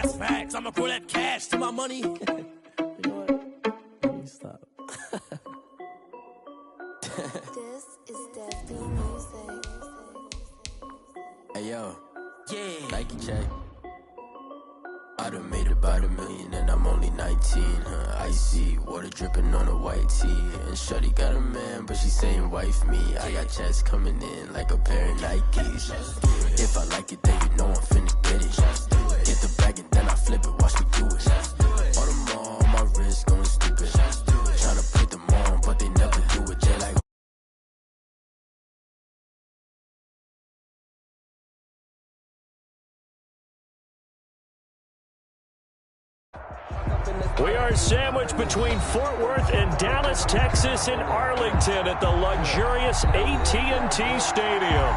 That's facts. I'ma call that cash to my money. You know what? Let me stop. This is Deadly Music. Hey yo, Yeah. Nike check. I done made about $1 million and I'm only 19. Icy water dripping on a white tee. And shorty got a man, but she saying wife me. I got checks coming in like a pair of Nikes. If I like it, then you know I'm finna get it. Get the bag and then I flip it, watch me do it. All them all on my wrist going stupid. Tryna put them on, but they never do it. They like. We are sandwiched between Fort Worth and Dallas, Texas, in Arlington at the luxurious AT&T Stadium.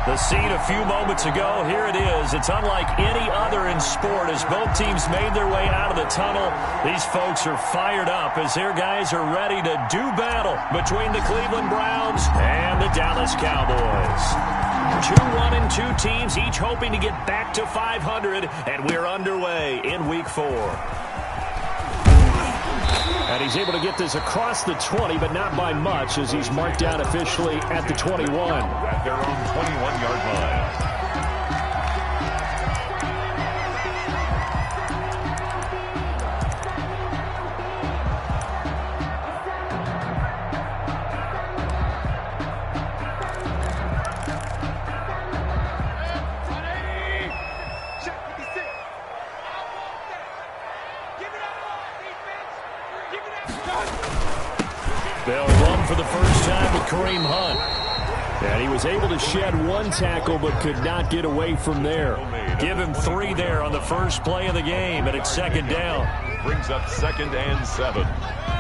The scene a few moments ago, here it is. It's unlike any other in sport as both teams made their way out of the tunnel. These folks are fired up as their guys are ready to do battle between the Cleveland Browns and the Dallas Cowboys. 2-1-2 teams, each hoping to get back to 500, and we're underway in Week 4. And he's able to get this across the 20, but not by much as he's marked down officially at the 21. At their own 21-yard line. They'll run for the first time with Kareem Hunt. And he was able to shed one tackle but could not get away from there. Give him 3 there on the first play of the game, and it's second down. Brings up 2nd and 7.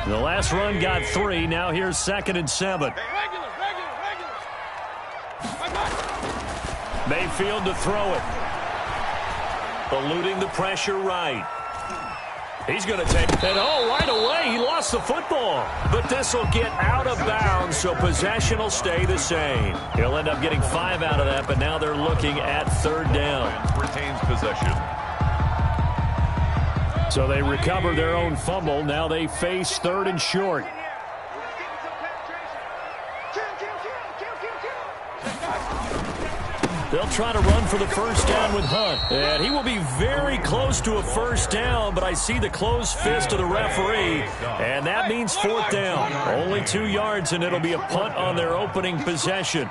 The last run got 3. Now here's 2nd and 7. Mayfield to throw it. Eluding the pressure right. He's going to take it. Oh, right away, he lost the football. But this will get out of bounds, so possession will stay the same. He'll end up getting 5 out of that, but now they're looking at 3rd down. Retains possession. So they recover their own fumble. Now they face 3rd and short. They'll try to run for the first down with Hunt. And he will be very close to a first down, but I see the closed fist of the referee. And that means 4th down. Only 2 yards, and it'll be a punt on their opening possession.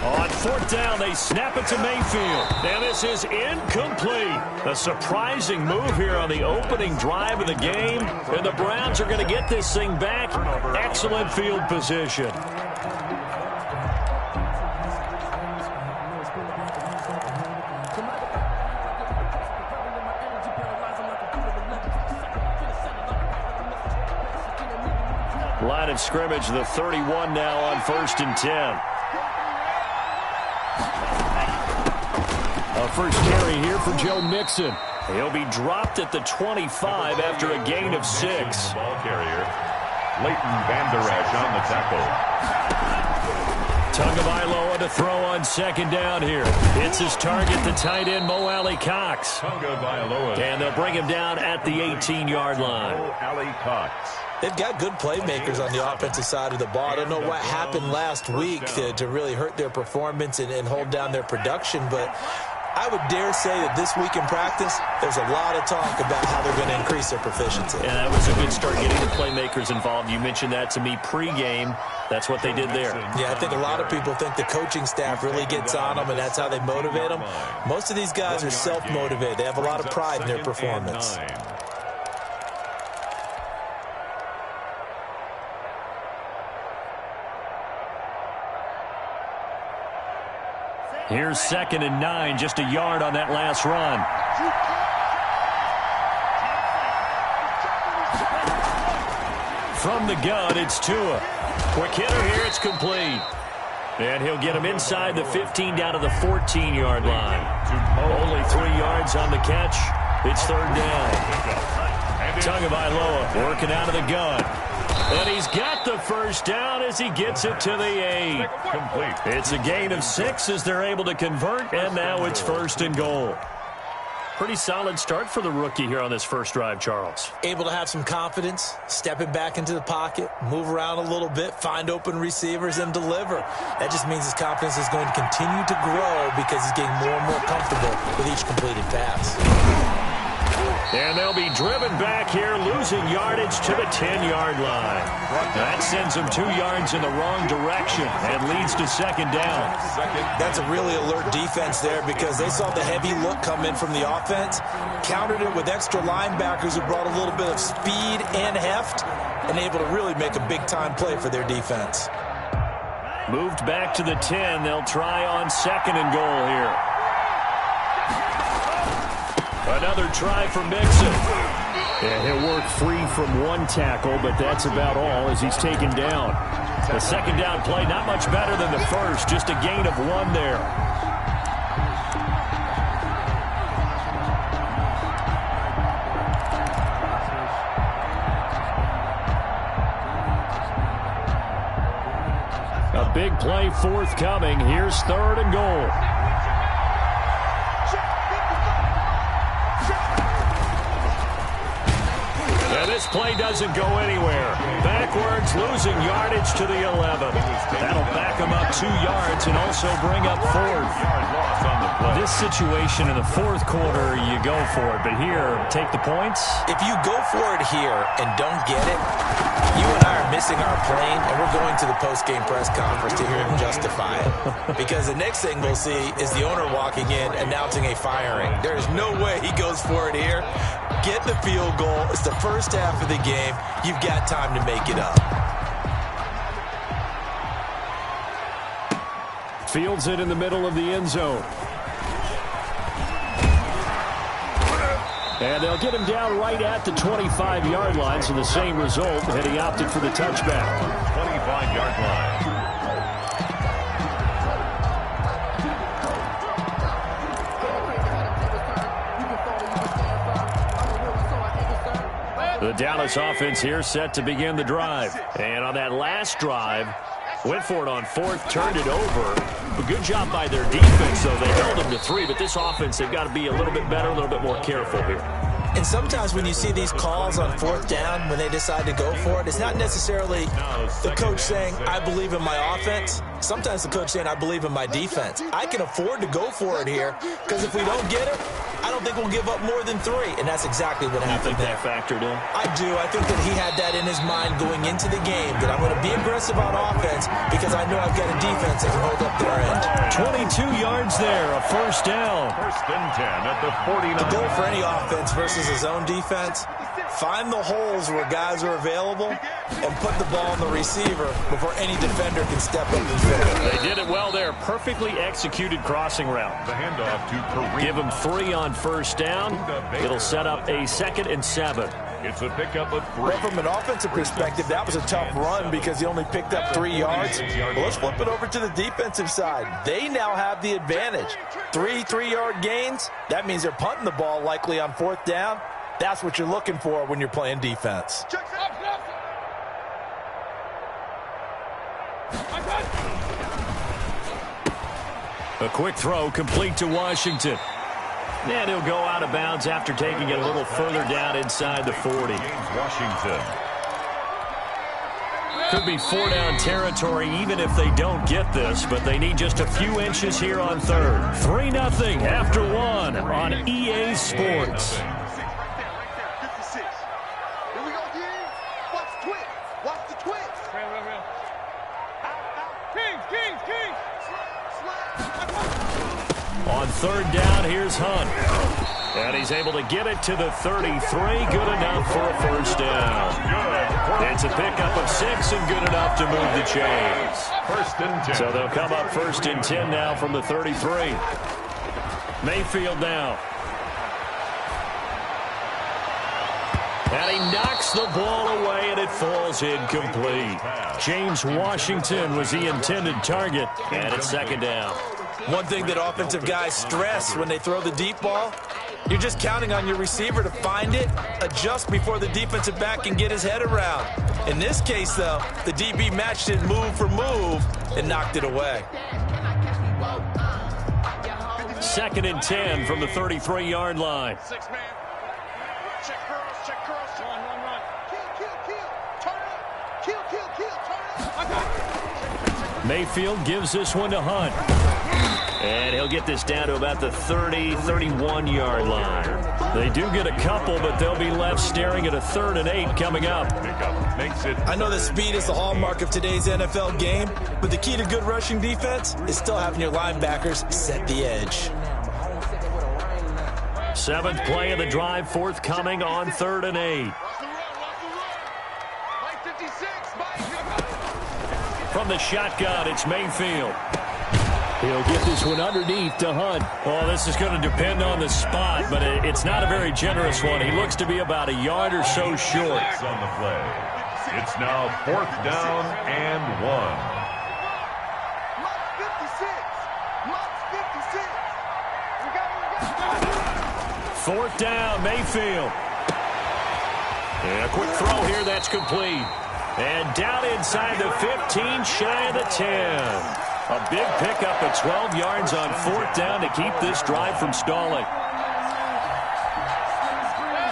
On 4th down, they snap it to Mayfield. And this is incomplete. A surprising move here on the opening drive of the game. And the Browns are going to get this thing back. Excellent field position. Line of scrimmage, the 31 now on 1st and 10. A first carry here for Joe Mixon. He'll be dropped at the 25 after a gain of 6. Ball carrier. Leighton Vander Esch on the tackle. Tagovailoa to throw on 2nd down here. It's his target, the tight end, Mo Alley-Cox. Tagovailoa. And they'll bring him down at the 18-yard line. Mo Alley-Cox. They've got good playmakers on the offensive side of the ball. I don't know what happened last week to really hurt their performance and hold down their production, but I would dare say that this week in practice, there's a lot of talk about how they're going to increase their proficiency. And that was a good start getting the playmakers involved. You mentioned that to me pregame. That's what they did there. Yeah, I think a lot of people think the coaching staff really gets on them, and that's how they motivate them. Most of these guys are self-motivated. They have a lot of pride in their performance. Here's 2nd and 9, just a yard on that last run. From the gun, it's Tua. Quick hitter here, it's complete. And he'll get him inside the 15 down to the 14-yard line. Only 3 yards on the catch. It's 3rd down. Tagovailoa working out of the gun. And he's got the first down as he gets it to the 8. Complete. It's a gain of 6 as they're able to convert, and now it's 1st and goal. Pretty solid start for the rookie here on this first drive, Charles. Able to have some confidence, stepping back into the pocket, move around a little bit, find open receivers, and deliver. That just means his confidence is going to continue to grow because he's getting more and more comfortable with each completed pass. And they'll be driven back here, losing yardage to the 10-yard line. That sends them 2 yards in the wrong direction and leads to 2nd down. That's a really alert defense there because they saw the heavy look come in from the offense, countered it with extra linebackers who brought a little bit of speed and heft, and able to really make a big-time play for their defense. Moved back to the 10. They'll try on 2nd and goal here. Another try for Mixon. And he'll work free from 1 tackle, but that's about all as he's taken down. The 2nd down play, not much better than the first, just a gain of 1 there. A big play forthcoming. Here's 3rd and goal. This play doesn't go anywhere. Backwards, losing yardage to the 11. That'll back him up 2 yards and also bring up 4th. This situation in the 4th quarter, you go for it. But here, take the points. If you go for it here and don't get it, you and I are missing our plane, and we're going to the post-game press conference to hear him justify it. Because the next thing we'll see is the owner walking in, announcing a firing. There is no way he goes for it here. Get the field goal. It's the first half of the game. You've got time to make it up. Fields it in the middle of the end zone. And they'll get him down right at the 25-yard line, so the same result, and he opted for the touchback. 25-yard line. The Dallas offense here set to begin the drive. And on that last drive, went for it on 4th, turned it over. A good job by their defense, though. They held them to 3, but this offense, they've got to be a little bit better, a little bit more careful here. And sometimes when you see these calls on 4th down, when they decide to go for it, it's not necessarily the coach saying, I believe in my offense. Sometimes the coach saying, I believe in my defense. I can afford to go for it here because if we don't get it, I don't think we'll give up more than 3, and that's exactly what happened there. You think that factored in? I do. I think that he had that in his mind going into the game, that I'm going to be aggressive on offense because I know I've got a defense that can hold up their end. 22 yards there, a 1st down. 1st and 10 at the 49. The goal for any offense versus his own defense, find the holes where guys are available and put the ball on the receiver before any defender can step up and fit it. They did it well there. Perfectly executed crossing route. The handoff to Kareem. Give him 3 on 1st down. It'll set up a 2nd and 7. It's a pickup of 3. Well, from an offensive perspective, that was a tough run because he only picked up 3 yards. Well, let's flip it over to the defensive side. They now have the advantage. 3 3-yard gains. That means they're punting the ball likely on 4th down. That's what you're looking for when you're playing defense. A quick throw complete to Washington. And he'll go out of bounds after taking it a little further down inside the 40. Washington. Could be 4-down territory even if they don't get this, but they need just a few inches here on 3rd. 3-0 after 1 on EA Sports. On 3rd down, here's Hunt. And he's able to get it to the 33. Good enough for a 1st down. It's a pickup of 6 and good enough to move the chains. 1st and 10. So they'll come up 1st and 10 now from the 33. Mayfield now. And he knocks the ball away, and it falls incomplete. James Washington was the intended target, and it's 2nd down. One thing that offensive guys stress when they throw the deep ball, You're just counting on your receiver to find it, adjust before the defensive back can get his head around. In this case, though, the DB matched it move for move and knocked it away. 2nd and 10 from the 33-yard line. Six-man. Check curls, check curls. Run. Kill. Turn up. Kill. Turn up. Mayfield gives this one to Hunt. And he'll get this down to about the 30, 31-yard line. They do get a couple, but they'll be left staring at a 3rd and 8 coming up. I know that speed is the hallmark of today's NFL game, but the key to good rushing defense is still having your linebackers set the edge. 7th play of the drive, forthcoming on 3rd and 8. From the shotgun, it's Mayfield. He'll get this one underneath to Hunt. Oh, this is going to depend on the spot, but it's not a very generous one. He looks to be about a yard or so short. On the play. It's now 4th down and 1. 4th down, Mayfield. And a quick throw here, that's complete. And down inside the 15, shy of the 10. A big pickup of 12 yards on 4th down to keep this drive from stalling.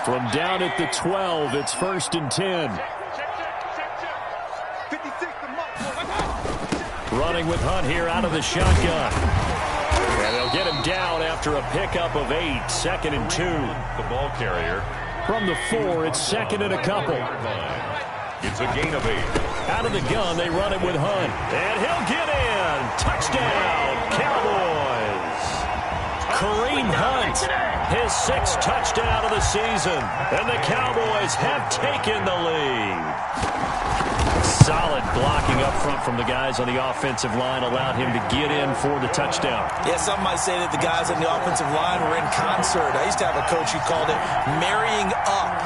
From down at the 12, it's 1st and 10. Running with Hunt here out of the shotgun. And they'll get him down after a pickup of 8, 2nd and 2. The ball carrier. From the 4, it's 2nd and a couple. It's a gain of 8. Out of the gun, they run it with Hunt. And he'll get in. Touchdown, Cowboys. Kareem Hunt, his 6th touchdown of the season. And the Cowboys have taken the lead. Solid blocking up front from the guys on the offensive line allowed him to get in for the touchdown. Yeah, some might say that the guys on the offensive line were in concert. I used to have a coach who called it marrying up,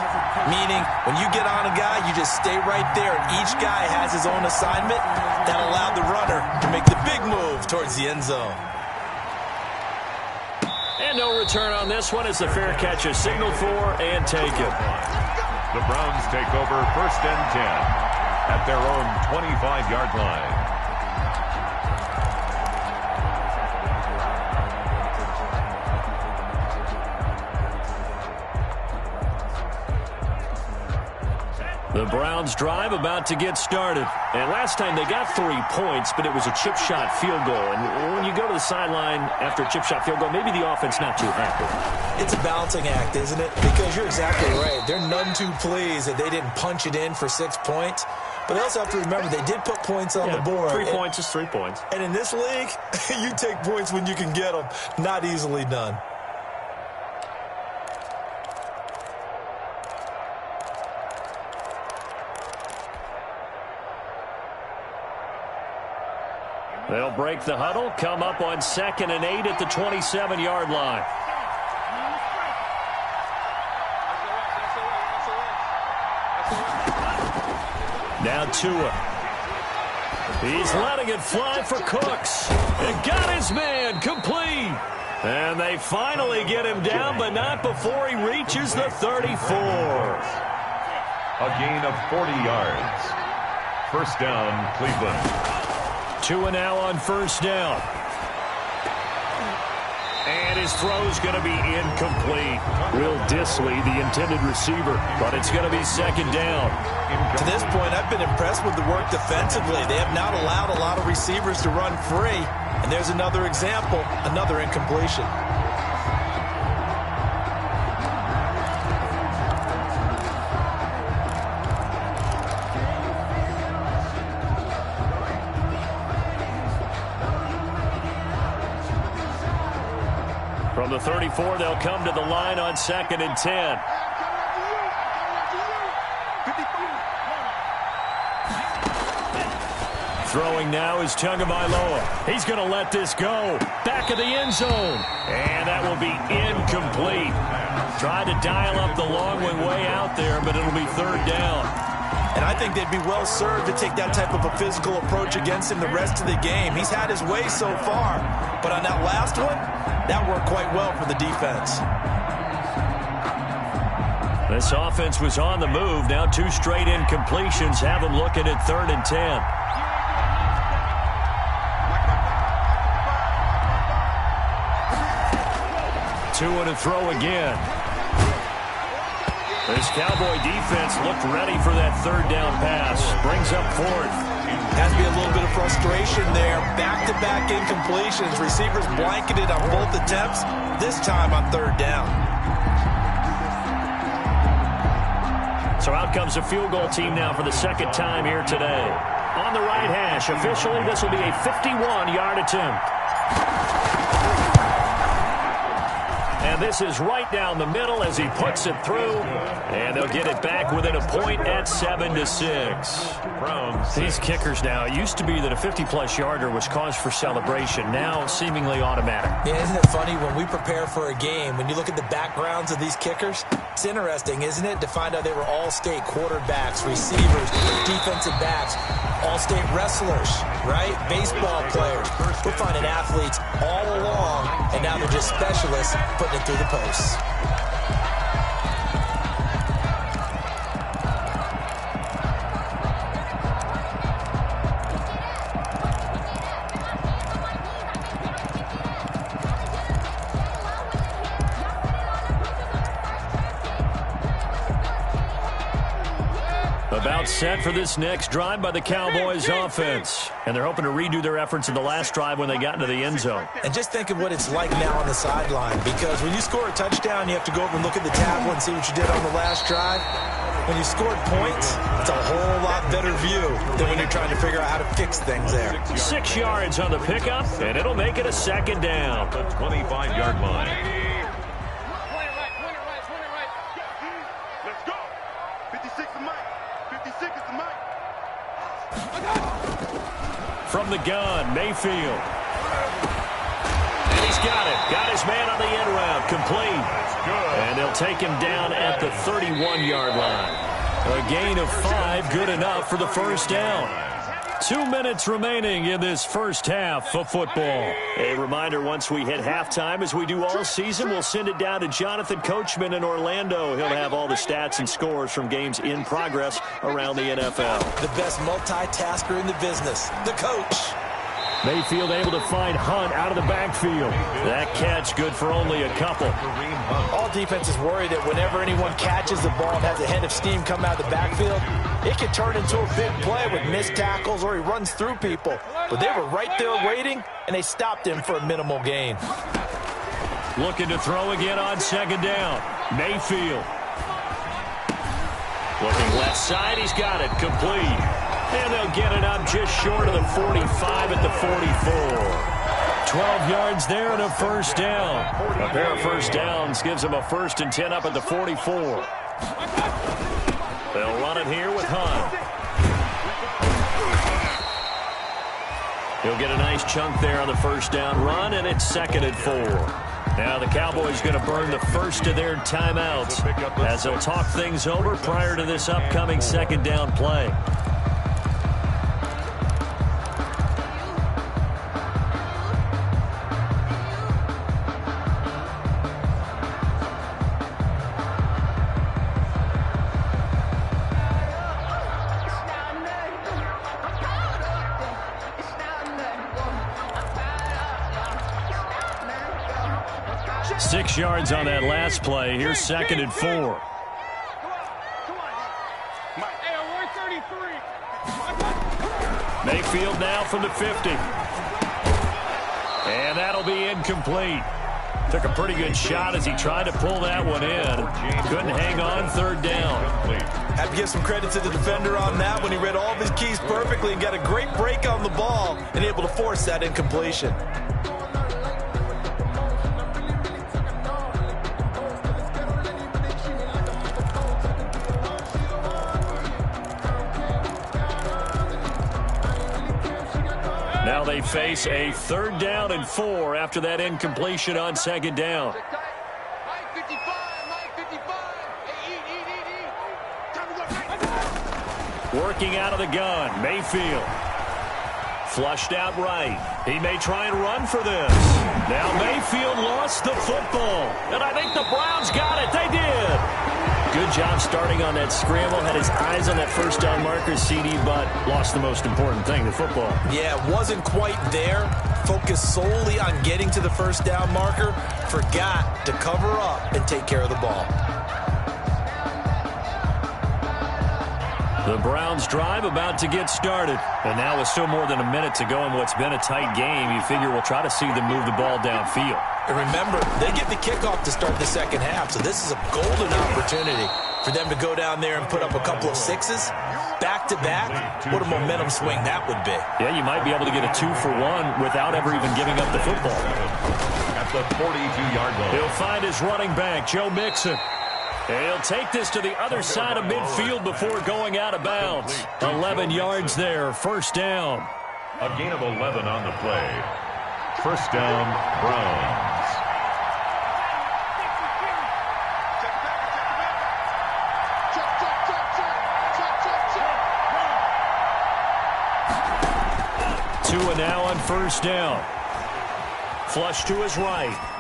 meaning when you get on a guy, you just stay right there. Each guy has his own assignment that allowed the runner to make the big move towards the end zone. And no return on this one as the fair catch is signaled for and taken. The Browns take over 1st and 10. At their own 25-yard line. The Browns drive about to get started. And last time they got 3 points, but it was a chip shot field goal. And when you go to the sideline after a chip shot field goal, maybe the offense not too happy. It's a balancing act, isn't it? Because you're exactly right. They're none too pleased that they didn't punch it in for 6 points. But they also have to remember they did put points on the board. 3 points is 3 points. And in this league, you take points when you can get them. Not easily done. They'll break the huddle, come up on 2nd and 8 at the 27-yard line. Now Tua. He's letting it fly for Cooks. And got his man complete. And they finally get him down, but not before he reaches the 34. A gain of 40 yards. 1st down, Cleveland. Tua now on 1st down. And his throw's going to be incomplete. Will Disley, the intended receiver, but it's going to be 2nd down. To this point, I've been impressed with the work defensively. They have not allowed a lot of receivers to run free. And there's another example, another incompletion. From the 34, they'll come to the line on 2nd and 10. Throwing now is Tagovailoa. He's going to let this go. Back of the end zone. And that will be incomplete. Tried to dial up the long one way out there, but it'll be 3rd down. And I think they'd be well served to take that type of a physical approach against him the rest of the game. He's had his way so far. But on that last one, that worked quite well for the defense. This offense was on the move. Now 2 straight incompletions have them looking at 3rd and 10. Two and a throw again. This Cowboy defense looked ready for that 3rd down pass. Brings up 4th. Has to be a little bit of frustration there. Back-to-back incompletions. Receivers blanketed on both attempts. This time on 3rd down. So out comes a field goal team now for the 2nd time here today. On the right hash, officially this will be a 51-yard attempt. And this is right down the middle as he puts it through. And they'll get it back within a point at 7-6. These kickers now, it used to be that a 50-plus yarder was cause for celebration. Now seemingly automatic. Yeah, isn't it funny when we prepare for a game, when you look at the backgrounds of these kickers, it's interesting, isn't it, to find out they were all-state quarterbacks, receivers, defensive backs, all-state wrestlers, right? Baseball players. We're finding athletes all along, and now they're just specialists putting it through the posts. About set for this next drive by the Cowboys offense. And they're hoping to redo their efforts in the last drive when they got into the end zone. And just think of what it's like now on the sideline, because when you score a touchdown, you have to go over and look at the tablet and see what you did on the last drive. When you scored points, it's a whole lot better view than when you're trying to figure out how to fix things there. 6 yards on the pickup, and it'll make it a 2nd down. The 25-yard line. From the gun, Mayfield. And he's got it. Got his man on the end route. Complete. And they'll take him down at the 31-yard line. A gain of 5, good enough for the 1st down. 2 minutes remaining in this first half of football. A reminder, once we hit halftime, as we do all season, we'll send it down to Jonathan Coachman in Orlando. He'll have all the stats and scores from games in progress around the NFL. The best multitasker in the business, the coach. Mayfield able to find Hunt out of the backfield. That catch good for only a couple. All defenses worry that whenever anyone catches the ball and has a head of steam come out of the backfield, it can turn into a big play with missed tackles or he runs through people. But they were right there waiting, and they stopped him for a minimal gain. Looking to throw again on 2nd down. Mayfield. Looking left side, he's got it. Complete. And they'll get it up just short of the 45 at the 44. 12 yards there and a 1st down. A pair of 1st downs gives them a 1st and 10 up at the 44. They'll run it here with Hunt. He'll get a nice chunk there on the 1st down run, and it's 2nd and 4. Now the Cowboys going to burn the first of their timeouts as they'll talk things over prior to this upcoming 2nd down play. Six yards on that last play. Here's 2nd and 4. Mayfield now from the 50. And that'll be incomplete. Took a pretty good shot as he tried to pull that one in. Couldn't hang on 3rd down. Have to give some credit to the defender on that when he read all of his keys perfectly and got a great break on the ball and able to force that incompletion. Now they face a 3rd down and 4 after that incompletion on 2nd down. Working out of the gun, Mayfield. Flushed out right. He may try and run for this. Now Mayfield lost the football. And I think the Browns got it. They did. Good job starting on that scramble. Had his eyes on that first down marker, CD, but lost the most important thing, the football. Yeah, wasn't quite there. Focused solely on getting to the first down marker. Forgot to cover up and take care of the ball. The Browns drive about to get started. And now with still more than a minute to go in what's been a tight game, you figure we'll try to see them move the ball downfield. And remember, they get the kickoff to start the second half, so this is a golden opportunity for them to go down there and put up a couple of sixes. Back-to-back, what a momentum swing that would be. Yeah, you might be able to get a 2-for-1 without ever even giving up the football. At the 42-yard line. He'll find his running back, Joe Mixon. And he'll take this to the other side of midfield before going out of bounds. 11 yards there, first down. A gain of 11 on the play. First down, Browns. Tua now on first down. Flush to his right.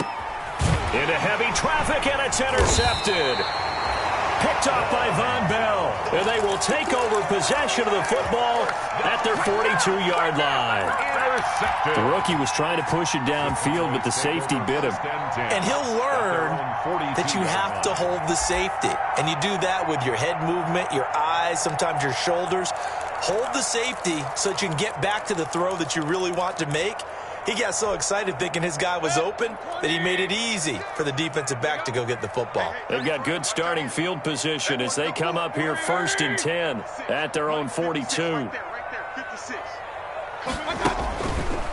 Into heavy traffic, and it's intercepted. Picked off by Von Bell. And they will take over possession of the football at their 42-yard line. Intercepted. The rookie was trying to push it downfield, but the safety bit him. And he'll learn that you have to hold the safety. And you do that with your head movement, your eyes, sometimes your shoulders. Hold the safety so that you can get back to the throw that you really want to make. He got so excited thinking his guy was open that he made it easy for the defensive back to go get the football. They've got good starting field position as they come up here 1st and 10 at their own 42.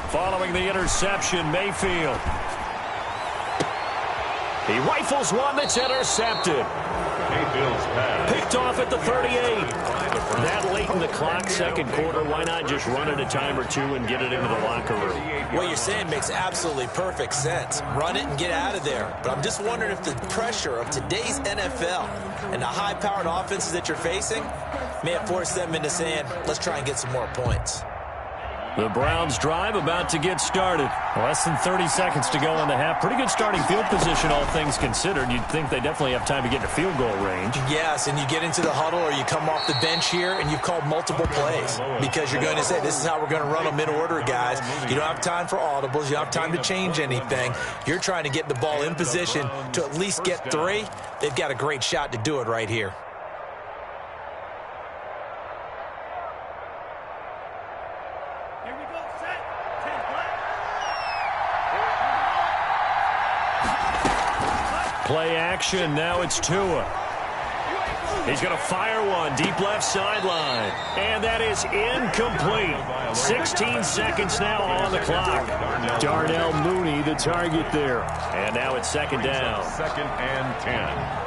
Following the interception, Mayfield. He rifles one that's intercepted. Mayfield's pass. Picked off at the 38. That late in the clock, second quarter, why not just run it a time or two and get it into the locker room? What you're saying makes absolutely perfect sense. Run it and get out of there. But I'm just wondering if the pressure of today's NFL and the high-powered offenses that you're facing may have forced them into saying, let's try and get some more points. The Browns drive about to get started. Less than 30 seconds to go in the half. Pretty good starting field position, all things considered. You'd think they definitely have time to get to field goal range. Yes, and you get into the huddle or you come off the bench here and you've called multiple plays because you're going to say, this is how we're going to run them in order, guys. You don't have time for audibles. You don't have time to change anything. You're trying to get the ball in position to at least get 3. They've got a great shot to do it right here. Play action, now it's Tua. He's going to fire one, deep left sideline. And that is incomplete. 16 seconds now on the clock. Darnell Mooney, the target there. And now it's second down. 2nd and 10.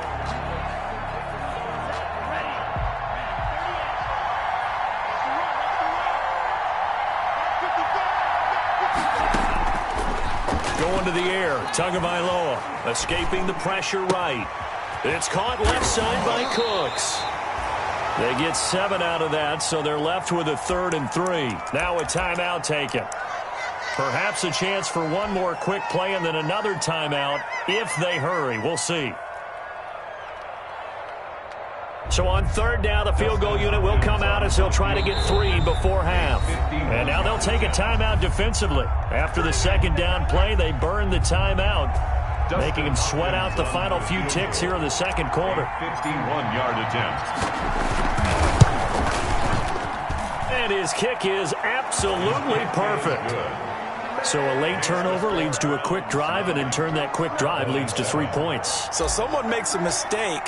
Going to the air, Tagovailoa escaping the pressure right. It's caught left side by Cooks. They get 7 out of that, so they're left with a 3rd and 3. Now a timeout taken. Perhaps a chance for one more quick play and then another timeout if they hurry. We'll see. So on 3rd down, the field goal unit will come out as they'll try to get 3 before half. And now they'll take a timeout defensively. After the 2nd down play, they burn the timeout, making them sweat out the final few ticks here in the second quarter. 51-yard attempt. And his kick is absolutely perfect. So a late turnover leads to a quick drive, and in turn that quick drive leads to 3 points. So someone makes a mistake,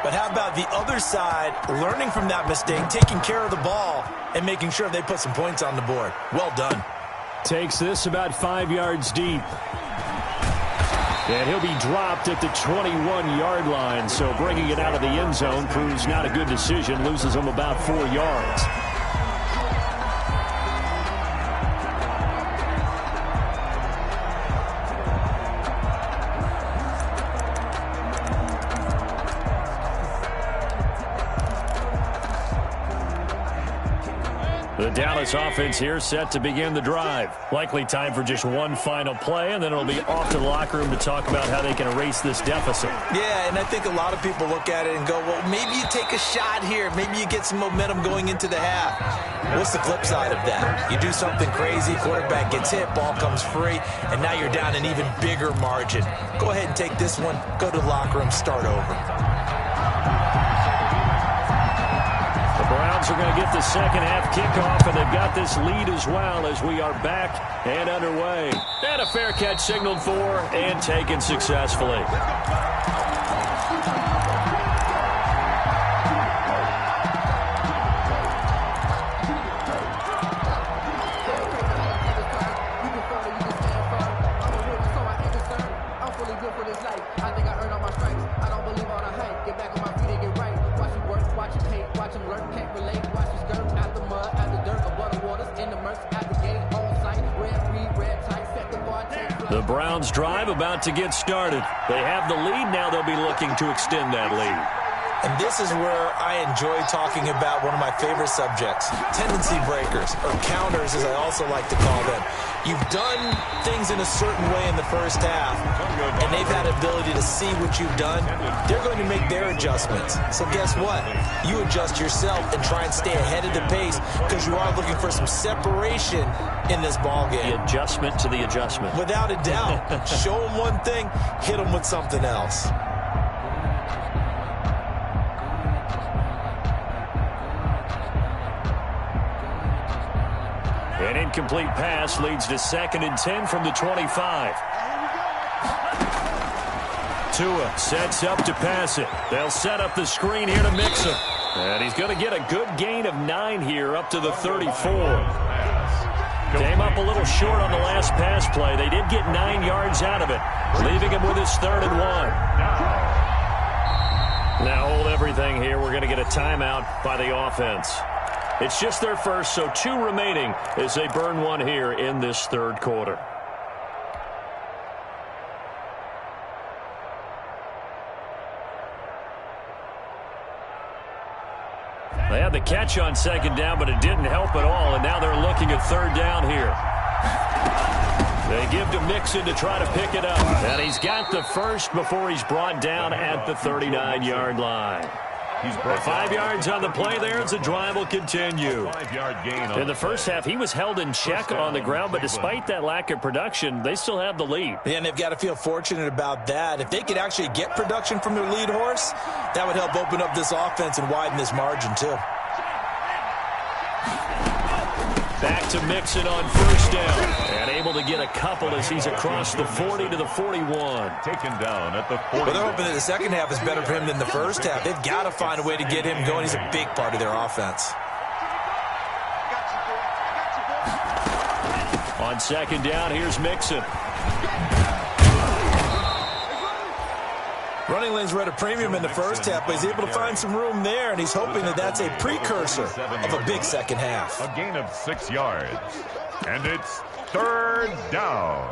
but how about the other side learning from that mistake, taking care of the ball, and making sure they put some points on the board? Well done. Takes this about 5 yards deep. And he'll be dropped at the 21-yard line, so bringing it out of the end zone proves not a good decision, loses him about 4 yards. The Dallas offense here set to begin the drive. Likely time for just one final play, and then it'll be off to the locker room to talk about how they can erase this deficit. Yeah, and I think a lot of people look at it and go, well, maybe you take a shot here. Maybe you get some momentum going into the half. What's the flip side of that? You do something crazy, quarterback gets hit, ball comes free, and now you're down an even bigger margin. Go ahead and take this one, go to the locker room, start over. The Browns are going to get the second half kickoff, and they've got this lead as well as we are back and underway. And a fair catch signaled for and taken successfully. The Browns drive about to get started. They have the lead. Now they'll be looking to extend that lead. And this is where I enjoy talking about one of my favorite subjects, tendency breakers, or counters as I also like to call them. You've done things in a certain way in the first half, and they've had ability to see what you've done. They're going to make their adjustments. So guess what? You adjust yourself and try and stay ahead of the pace because you are looking for some separation in this ball game. The adjustment to the adjustment. Without a doubt. Show them one thing, hit them with something else. An incomplete pass leads to 2nd and 10 from the 25. Tua sets up to pass it. They'll set up the screen here to Mixon. And he's going to get a good gain of 9 here up to the 34. Came up a little short on the last pass play. They did get 9 yards out of it, leaving him with his 3rd and 1. Now hold everything here. We're going to get a timeout by the offense. It's just their first, so 2 remaining as they burn one here in this 3rd quarter. They had the catch on 2nd down, but it didn't help at all, and now they're looking at 3rd down here. They give to Mixon to try to pick it up, and he's got the first before he's brought down at the 39-yard line. 5 yards on the play there as the drive will continue. In the first half, he was held in check on the ground, but despite that lack of production, they still have the lead. Yeah, and they've got to feel fortunate about that. If they could actually get production from their lead horse, that would help open up this offense and widen this margin too. Back to Mixon on 1st down. And able to get a couple as he's across the 40 to the 41. Taken down at the 40. Well, they're hoping that the second half is better for him than the first half. They've got to find a way to get him going. He's a big part of their offense. On 2nd down, here's Mixon. Running lanes were at a premium in the first half, but he's able to find some room there, and he's hoping that that's a precursor of a big second half. A gain of 6 yards, and it's 3rd down.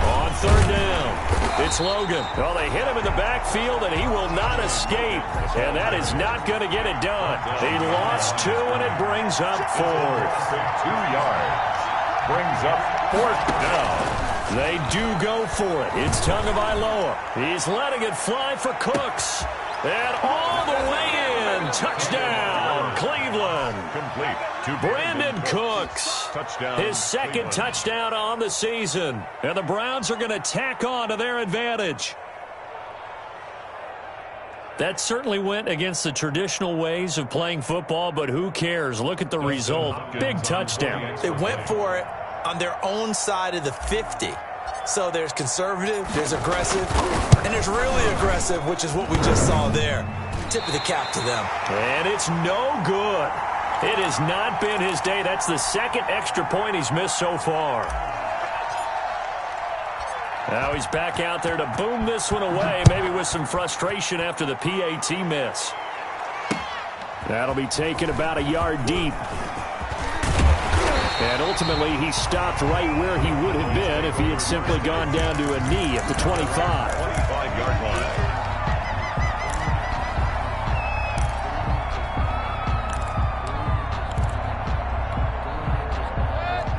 On 3rd down, it's Logan. Well, they hit him in the backfield, and he will not escape. And that is not going to get it done. He lost 2, and it brings up 4th. 2 yards. Brings up 4th down. They do go for it. It's Tagovailoa. He's letting it fly for Cooks. And all the way in. Touchdown, Cleveland. Complete to Brandon Cooks. Touchdown. His 2nd touchdown on the season. And the Browns are going to tack on to their advantage. That certainly went against the traditional ways of playing football, but who cares? Look at the result. Big touchdown. They went for it on their own side of the 50. So there's conservative, there's aggressive, and there's really aggressive, which is what we just saw there. Tip of the cap to them. And it's no good. It has not been his day. That's the 2nd extra point he's missed so far. Now he's back out there to boom this one away, maybe with some frustration after the PAT miss. That'll be taken about a yard deep. And ultimately, he stopped right where he would have been if he had simply gone down to a knee at the 25. 25-yard line.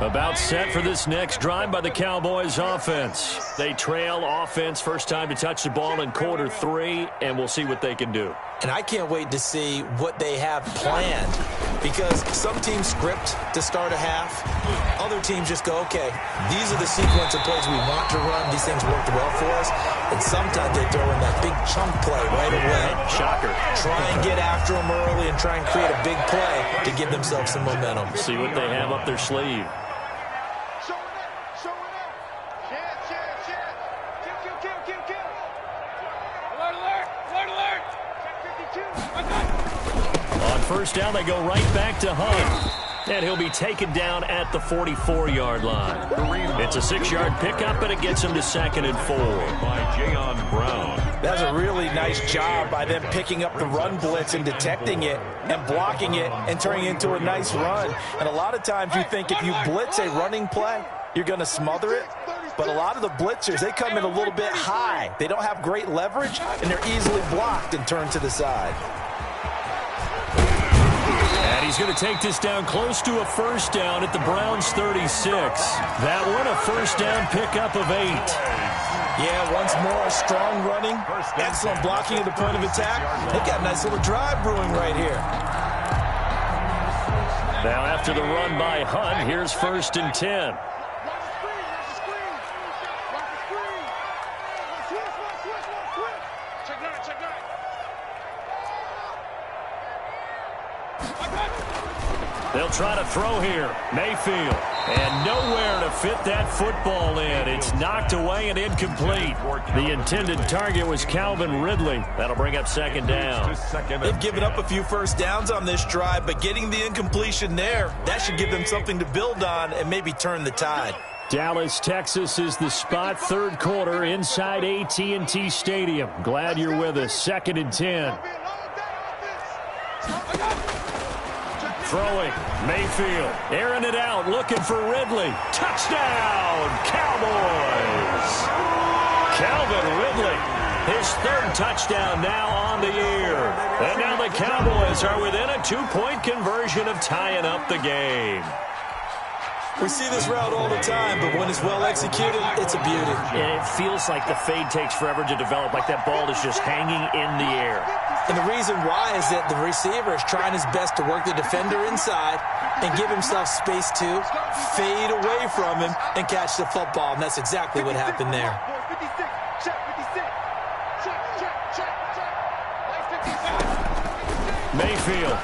About set for this next drive by the Cowboys offense. They trail offense first time to touch the ball in quarter 3, and we'll see what they can do. And I can't wait to see what they have planned, because some teams script to start a half. Other teams just go, okay, these are the sequence of plays we want to run. These things worked well for us. And sometimes they throw in that big chunk play right away. Shocker. Try and get after them early and try and create a big play to give themselves some momentum. See what they have up their sleeve. First down, they go right back to Hunt. And he'll be taken down at the 44-yard line. It's a 6-yard pickup, and it gets him to 2nd and 4. By Jayon Brown. That's a really nice job by them picking up the run blitz and detecting it and blocking it and turning it into a nice run. And a lot of times you think if you blitz a running play, you're going to smother it. But a lot of the blitzers, they come in a little bit high. They don't have great leverage, and they're easily blocked and turned to the side. And he's going to take this down close to a first down at the Browns' 36. That one a first down pickup of 8. Yeah, once more, strong running, excellent blocking at the point of attack. They got a nice little drive brewing right here. Now after the run by Hunt, here's 1st and 10. They'll try to throw here. Mayfield. And nowhere to fit that football in. It's knocked away and incomplete. The intended target was Calvin Ridley. That'll bring up 2nd down. They've given up a few first downs on this drive, but getting the incompletion there, that should give them something to build on and maybe turn the tide. Dallas, Texas is the spot. 3rd quarter inside AT&T Stadium. Glad you're with us. 2nd and 10. Throwing, Mayfield, airing it out, looking for Ridley. Touchdown, Cowboys! Calvin Ridley, his 3rd touchdown now on the year. And now the Cowboys are within a 2-point conversion of tying up the game. We see this route all the time, but when it's well executed, it's a beauty. And it feels like the fade takes forever to develop, like that ball is just hanging in the air. And the reason why is that the receiver is trying his best to work the defender inside and give himself space to fade away from him and catch the football, and that's exactly what happened there. Mayfield.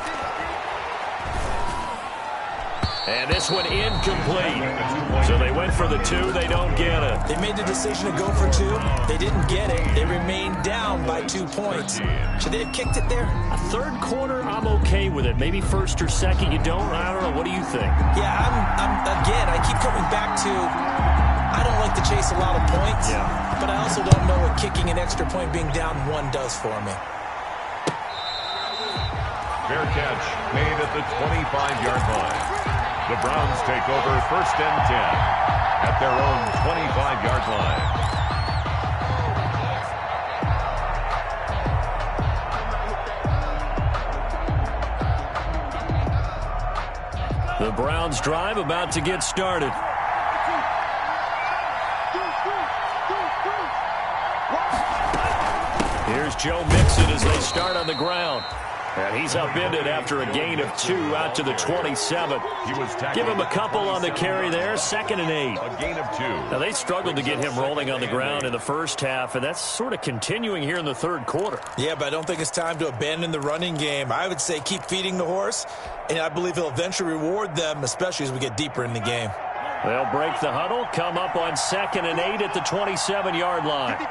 And this one incomplete. So they went for the 2. They don't get it. They made the decision to go for 2. They didn't get it. They remained down by 2 points. Should they have kicked it there? A 3rd quarter, I'm okay with it. Maybe 1st or 2nd, you don't. I don't know. What do you think? Yeah, again, I keep coming back to I don't like to chase a lot of points, but I also don't know what kicking an extra point being down 1 does for me. Fair catch made at the 25-yard line. The Browns take over 1st and 10 at their own 25-yard line. The Browns drive about to get started. Here's Joe Mixon as they start on the ground. And he's upended after a gain of 2 out to the 27. Give him a couple on the carry there. 2nd and 8. A gain of 2. Now, they struggled to get him rolling on the ground in the first half, and that's sort of continuing here in the 3rd quarter. Yeah, but I don't think it's time to abandon the running game. I would say keep feeding the horse, and I believe he'll eventually reward them, especially as we get deeper in the game. They'll break the huddle, come up on 2nd and 8 at the 27-yard line.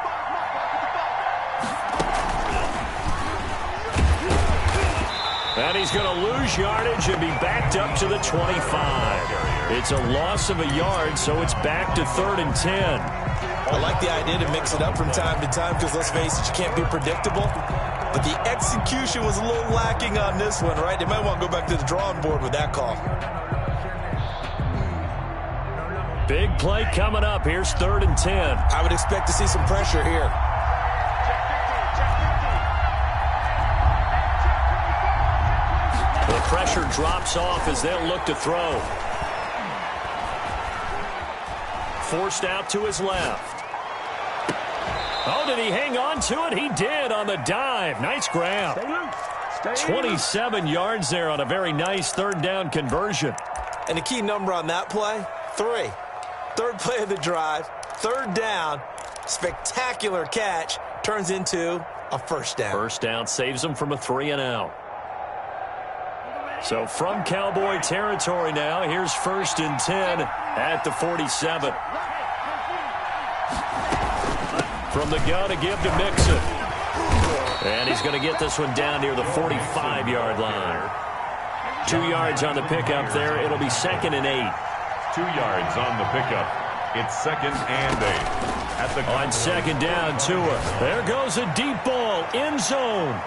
And he's going to lose yardage and be backed up to the 25. It's a loss of a yard, so it's back to 3rd and 10. I like the idea to mix it up from time to time because, let's face it, you can't be predictable. But the execution was a little lacking on this one, right? They might want to go back to the drawing board with that call. Big play coming up. Here's 3rd and 10. I would expect to see some pressure here. The pressure drops off as they'll look to throw. Forced out to his left. Oh, did he hang on to it? He did on the dive. Nice grab. 27 yards there on a very nice 3rd down conversion. And the key number on that play, 3. 3rd play of the drive, 3rd down, spectacular catch, turns into a 1st down. 1st down saves him from a 3 and out. So from Cowboy territory now, here's 1st and 10 at the 47. From the gun to give to Mixon. And he's going to get this one down near the 45-yard line. 2 yards on the pickup there. It'll be 2nd and 8. 2 yards on the pickup. It's 2nd and 8. On 2nd down, Tua. There goes a deep ball, end zone.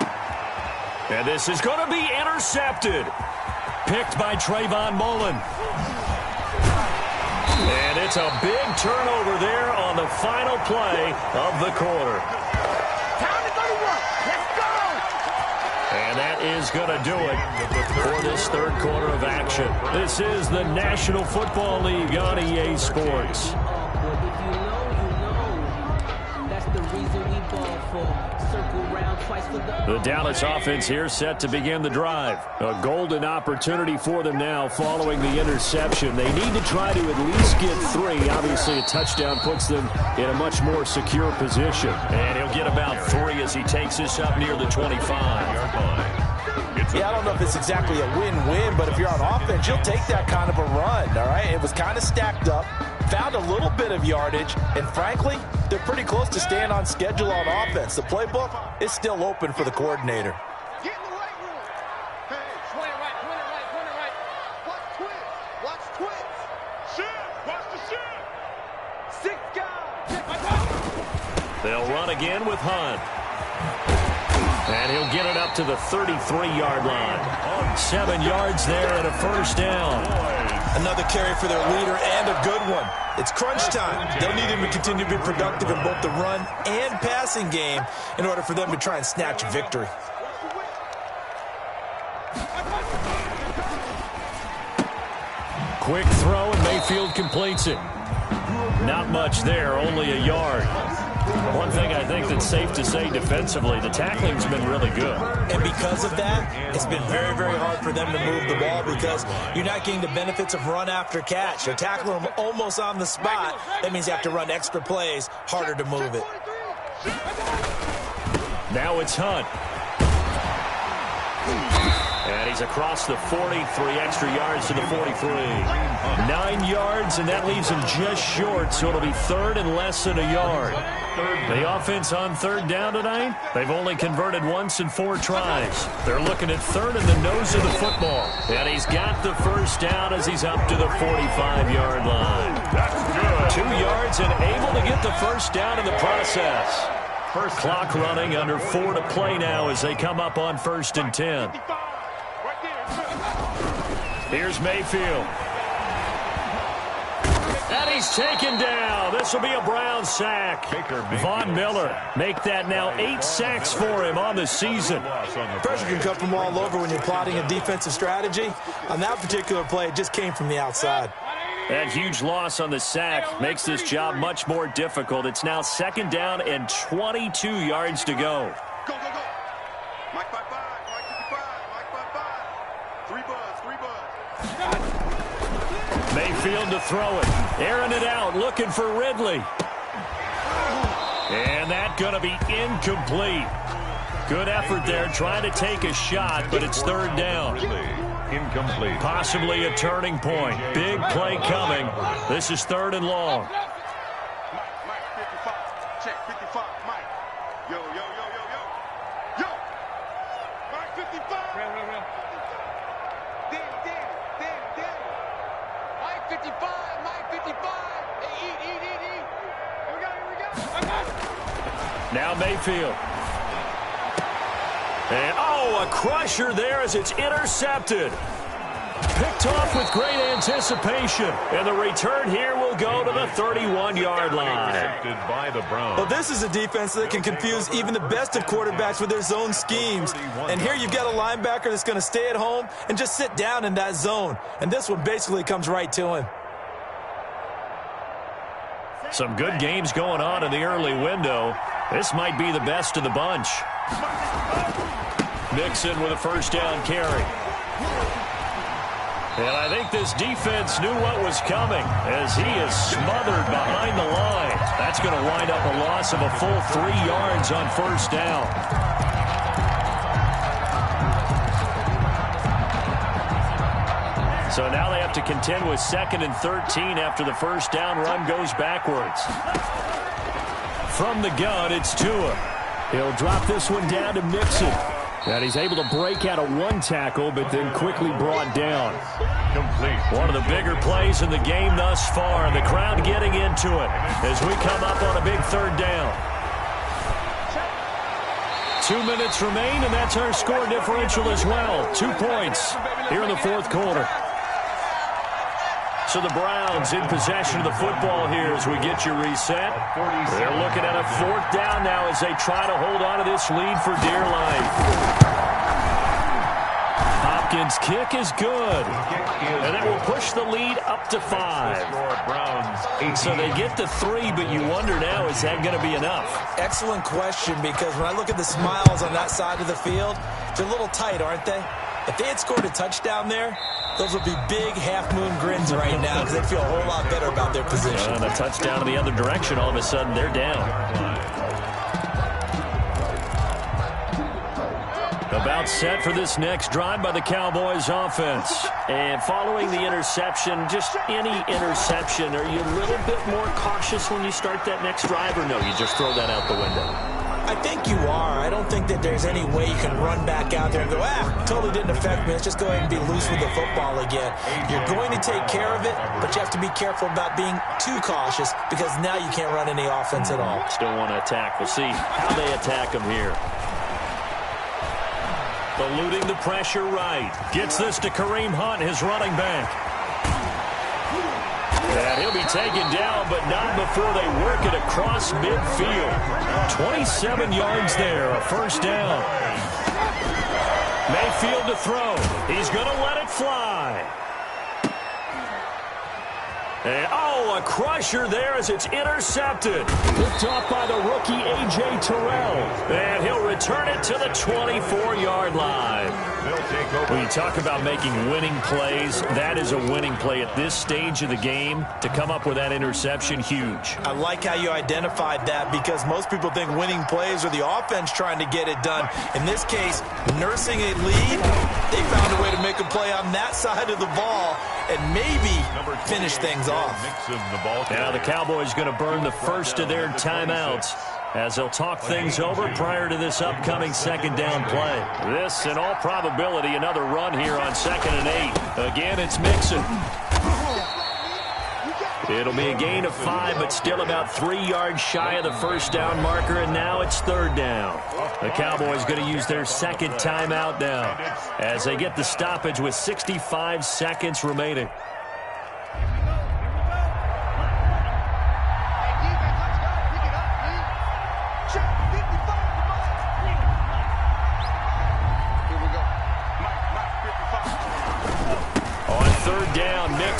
And this is going to be intercepted. Picked by Trayvon Mullen. And it's a big turnover there on the final play of the quarter. Time to go to work. Let's go. And that is going to do it for this 3rd quarter of action. This is the National Football League on EA Sports. The Dallas offense here set to begin the drive. A golden opportunity for them now following the interception. They need to try to at least get 3. Obviously, a touchdown puts them in a much more secure position. And he'll get about 3 as he takes this up near the 25-yard line. Yeah, I don't know if it's exactly a win-win, but if you're on offense, you'll take that kind of a run, all right? It was kind of stacked up, found a little bit of yardage, and frankly, they're pretty close to staying on schedule on offense. The playbook is still open for the coordinator. Get in the right room. Hey, swing it right, swing it right, swing it right. Watch twins. Watch twins. Shit. Watch the shit. 6 guys. They'll run again with Hunt. And he'll get it up to the 33-yard line. 7 yards there and a 1st down. Another carry for their leader and a good one. It's crunch time. They'll need him to continue to be productive in both the run and passing game in order for them to try and snatch a victory. Quick throw, and Mayfield completes it. Not much there, only a yard. One thing I think that's safe to say defensively, the tackling's been really good. And because of that, it's been very, very hard for them to move the ball because you're not getting the benefits of run after catch. They're tackling them almost on the spot. That means you have to run extra plays, harder to move it. Now it's Hunt. And he's across the 40, 3 extra yards to the 43. 9 yards, and that leaves him just short, so it'll be 3rd and less than a yard. The offense on 3rd down tonight, they've only converted once in 4 tries. They're looking at 3rd in the nose of the football. And he's got the 1st down as he's up to the 45-yard line. That's good. 2 yards and able to get the 1st down in the process. Clock running, under 4 to play now as they come up on 1st and 10. Here's Mayfield. And he's taken down. This will be a Brown sack. Von Miller make that now 8 sacks for him on the season. Pressure can come from all over when you're plotting a defensive strategy. On that particular play, it just came from the outside. That huge loss on the sack makes this job much more difficult. It's now 2nd down and 22 yards to go. Go, go, go. Mike 5-5, Mike 55, Mike 5-5. 3 buds, 3 buds. Mayfield to throw it. Airing it out, looking for Ridley. And that going to be incomplete. Good effort there, trying to take a shot, but it's 3rd down. Incomplete. Possibly a turning point. Big play coming. This is 3rd and long. Mike 55. Check 55, Mike. Yo, yo, yo, yo, yo. Yo. Mike 55. Real. Damn. Mike 55, Mike 55. Hey, eat. Here we go. Now Mayfield. And, oh, a crusher there as it's intercepted. Picked off with great anticipation. And the return here will go to the 31-yard line. By the Browns. Well, this is a defense that can confuse even the best of quarterbacks with their zone schemes. And here you've got a linebacker that's going to stay at home and just sit down in that zone. And this one basically comes right to him. Some good games going on in the early window. This might be the best of the bunch. Mixon with a first down carry. And I think this defense knew what was coming as he is smothered behind the line. That's going to wind up a loss of a full 3 yards on first down. So now they have to contend with 2nd and 13 after the first down run goes backwards. From the gun, it's Tua. He'll drop this one down to Mixon. And he's able to break out of one tackle, but then quickly brought down. Complete. One of the bigger plays in the game thus far. The crowd getting into it as we come up on a big third down. 2 minutes remain, and that's our score differential as well. 2 points here in the fourth quarter. So the Browns in possession of the football here as we get you reset. They're looking at a 4th down now as they try to hold on to this lead for dear life. Hopkins' kick is good. And that will push the lead up to 5. So they get to 3, but you wonder now, is that going to be enough? Excellent question, because when I look at the smiles on that side of the field, they're a little tight, aren't they? If they had scored a touchdown there, those would be big half-moon grins right now because they'd feel a whole lot better about their position. And a touchdown in the other direction, all of a sudden they're down. About set for this next drive by the Cowboys offense. And following the interception, just any interception, are you a little bit more cautious when you start that next drive, or no, you just throw that out the window? I think you are. I don't think that there's any way you can run back out there and go, totally didn't affect me. Let's just go ahead and be loose with the football again. You're going to take care of it, but you have to be careful about being too cautious because now you can't run any offense at all. Still want to attack. We'll see how they attack him here. Eluding the pressure right. Gets this to Kareem Hunt, his running back. And he'll be taken down, but not before they work it across midfield. 27 yards there, a first down. Mayfield to throw. He's going to let it fly. And, a crusher there as it's intercepted. Picked off by the rookie A.J. Terrell. And he'll return it to the 24-yard line. When you talk about making winning plays, that is a winning play at this stage of the game. To come up with that interception, huge. I like how you identified that because most people think winning plays are the offense trying to get it done. In this case, nursing a lead, they found a way to make a play on that side of the ball and maybe finish things off. Now the Cowboys going to burn the first of their timeouts as they'll talk things over prior to this upcoming second down play. This, in all probability, another run here on 2nd and 8. Again, it's Mixon. It'll be a gain of 5, but still about 3 yards shy of the first down marker, and now it's 3rd down. The Cowboys going to use their second timeout now as they get the stoppage with 65 seconds remaining.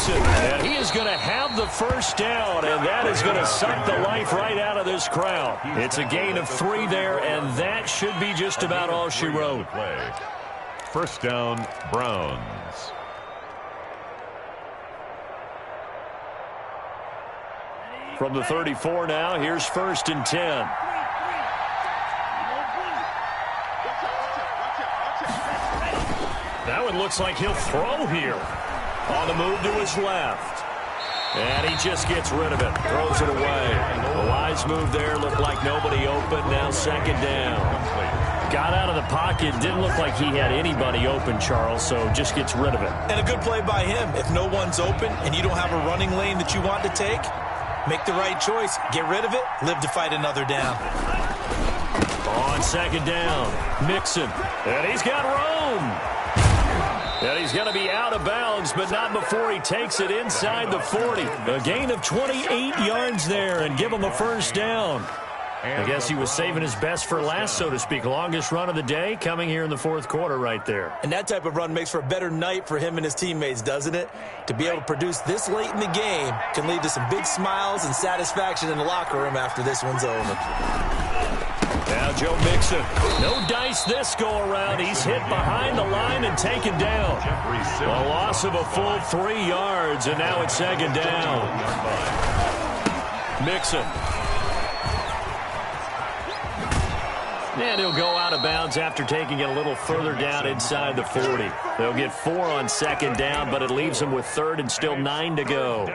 And he is going to have the first down, and that is going to suck the life right out of this crowd. It's a gain of 3 there, and that should be just about all she wrote. First down, Browns. From the 34 now, here's 1st and 10. That one looks like he'll throw here. On the move to his left. And he just gets rid of it. Throws it away. A wise move there. Looked like nobody open. Now 2nd down. Got out of the pocket. Didn't look like he had anybody open, Charles, so just gets rid of it. And a good play by him. If no one's open and you don't have a running lane that you want to take, make the right choice. Get rid of it. Live to fight another down. On second down, Mixon. And he's got room. And he's going to be out of bounds, but not before he takes it inside the 40. A gain of 28 yards there and give him a first down. I guess he was saving his best for last, so to speak. Longest run of the day coming here in the fourth quarter right there. And that type of run makes for a better night for him and his teammates, doesn't it? To be able to produce this late in the game can lead to some big smiles and satisfaction in the locker room after this one's over. Now Joe Mixon. No dice this go-around. He's hit behind the line and taken down. A loss of a full 3 yards, and now it's second down. Mixon. And he'll go out of bounds after taking it a little further down inside the 40. They'll get 4 on second down, but it leaves them with third and still 9 to go.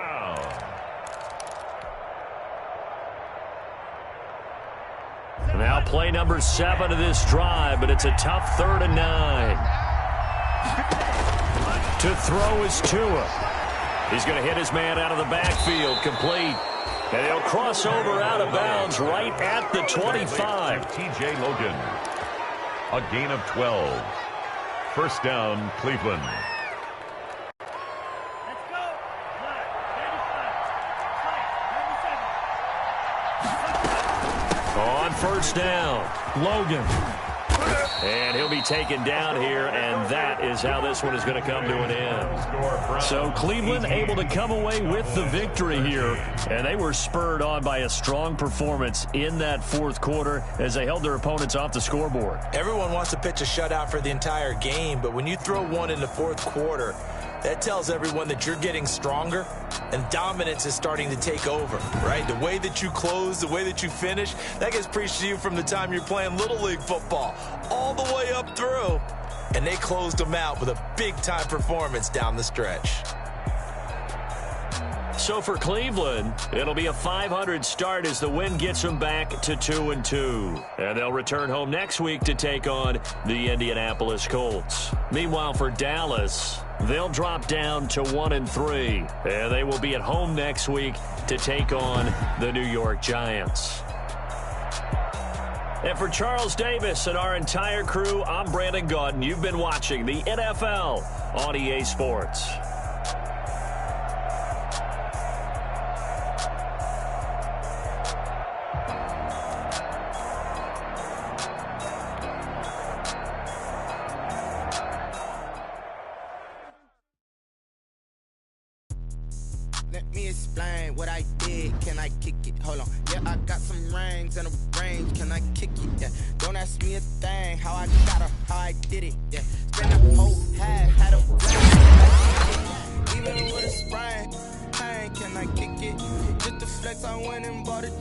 Now play number 7 of this drive, but it's a tough 3rd and 9. To throw is Tua. He's going to hit his man out of the backfield, complete. And he'll cross over out of bounds right at the 25. T.J. Logan. A gain of 12. First down, Cleveland. On first down, Logan. And he'll be taken down here, and that is how this one is going to come to an end. So Cleveland able to come away with the victory here, and they were spurred on by a strong performance in that fourth quarter as they held their opponents off the scoreboard. Everyone wants to pitch a shutout for the entire game, but when you throw one in the fourth quarter, that tells everyone that you're getting stronger and dominance is starting to take over, right? The way that you close, the way that you finish, that gets preached to you from the time you're playing Little League football all the way up through. And they closed them out with a big-time performance down the stretch. So for Cleveland, it'll be a .500 start as the win gets them back to 2-2. And they'll return home next week to take on the Indianapolis Colts. Meanwhile, for Dallas, they'll drop down to 1-3. And they will be at home next week to take on the New York Giants. And for Charles Davis and our entire crew, I'm Brandon Gaudin. You've been watching the NFL on EA Sports. Let me explain what I did. Can I kick it? Hold on. Yeah, I got some rings and a range. Can I kick it? Yeah. Don't ask me a thing. How I got her, how I did it. Yeah. Spend a whole half, had a blast. Even with a sprain, hey, can I kick it? Just the flex, I went and bought it.